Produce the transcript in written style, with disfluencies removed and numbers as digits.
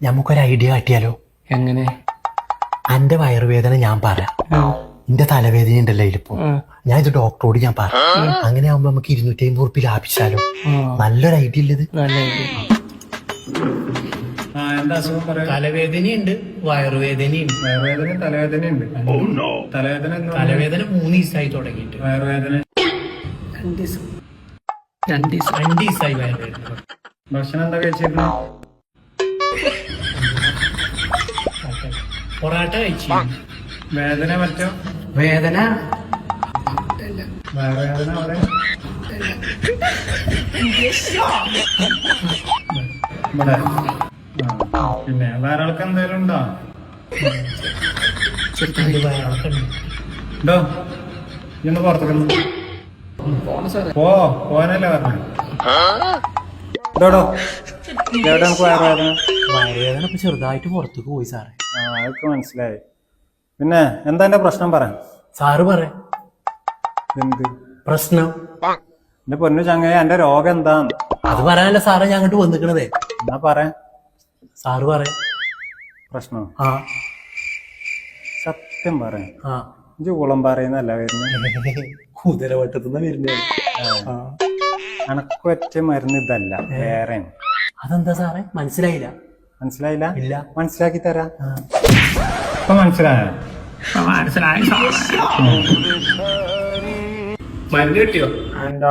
നമുക്കൊരു ഐഡിയ കാട്ടിയാലോ? എങ്ങനെ? എന്റെ വയറുവേദന ഞാൻ പറയാം, എന്റെ തലവേദന ഉണ്ടല്ലോ ഇതിപ്പോ, ഞാൻ ഇത് ഡോക്ടറോട് ഞാൻ പറയാം. അങ്ങനെ ആവുമ്പോ നമുക്ക് 250 ഉറുപ്പിക ലാഭിച്ചാലോ? നല്ലൊരു ഐഡിയ ഇല്ലത്. തലവേദനയുണ്ട്, വയറുവേദനയുണ്ട്. തലവേദനയുണ്ട്. തലവേദന 3 ദിവസമായി തുടങ്ങിയിട്ട്. വയറുവേദന 2 ദിവസമായി വയറുവേദന. ഭക്ഷണം എന്താ കഴിച്ചിരുന്നു? പൊറാട്ട കഴിച്ചു. വേദന പറ്റോ? വേദന വയറുവേദന അവിടെ ഇവിടെ. പിന്നെ വേറെ ആൾക്ക് എന്തെങ്കിലും ഉണ്ടോ? ചെറുതായിട്ട് വയറിളക്കുണ്ട്. ഉണ്ടോ? ഇന്ന് പുറത്തേക്ക് പോവാനല്ലേ പറഞ്ഞു. ഇതോടോ എവിടെ നമുക്ക് വയറുവേദന? വയറുവേദന ഇപ്പൊ ചെറുതായിട്ട് പുറത്തേക്ക് പോയി സാറേ. അതൊക്കെ മനസ്സിലായി. പിന്നെ എന്താ എന്റെ പ്രശ്നം പറയാൻ? സാറ് പറ. എന്ത് പ്രശ്നം? എന്റെ പൊന്നു ചങ്ങായി, എന്റെ രോഗം എന്താന്ന് അത് പറയാനല്ല സാറേ ഞാൻ അങ്ങോട്ട് വന്നിക്കണതേ. എന്നാ പറയാ. സാറ് പറ. പ്രശ്നം ആ സത്യം പറയാം. ആ ഇഞ്ചു കുളം പറയുന്നല്ല വരുന്നത്. കുതിരവട്ടത്തുനിന്ന് വരുന്നേ. അനക്ക് പറ്റിയ മരുന്ന് ഇതല്ല, വേറെ. അതെന്താ സാറേ? മനസ്സിലായില്ല. മനസ്സിലായില്ല? ഇല്ല. മനസ്സിലാക്കി തരാ. ഇപ്പൊ മനസ്സിലായോ? മനസ്സിലായി. മരുന്ന് കിട്ടിയോ? എന്റെ